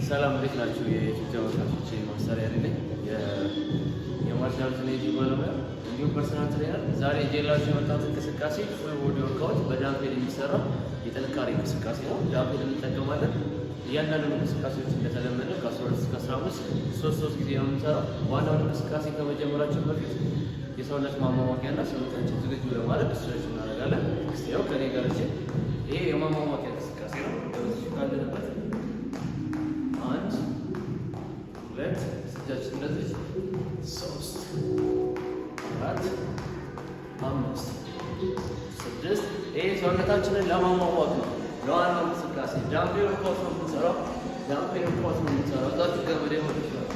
ሰላም እንዴት ናችሁ? የኢትዮጵያ ወጣቶች ማስተሪያ ነኝ። የማርሻል ትሬኒንግ ባለሙያ እንዲሁም ፐርሰናል ትሬነር። ዛሬ ጄላችሁ የመጣሁት እንቅስቃሴ ፉል ቦዲ ወርክአውት በዳምፔል የሚሰራ የጥንካሬ እንቅስቃሴ ነው። ዳምፔል እንጠቀማለን። እያንዳንዱ እንቅስቃሴዎች እንደተለመደ ከ12 እስከ 15 ሶስት ጊዜ ነው የምንሰራው። ዋናውን እንቅስቃሴ ከመጀመራችን በፊት የሰውነት ማሟሟቂያና ሰውነታችን ዝግጁ ለማድረግ ስትሬች እናደርጋለን። እስቲ ያው ከኔ ጋር ይሄ የማሟሟቂያ እንቅስቃሴ ነው። በዚህ ካለንበት አንድ ሁለት እጃችን እንደዚህ 3 4 5 6 ይሄ ሰውነታችንን ለማሟሟቅ ነው። ለዋናው እንቅስቃሴ ዳምፔል ወርክአውት ነው የምንሰራው። ዳምፔል ወርክአውት ነው የምንሰራው። እዛችሁ ገመድ ይሆን ይችላል።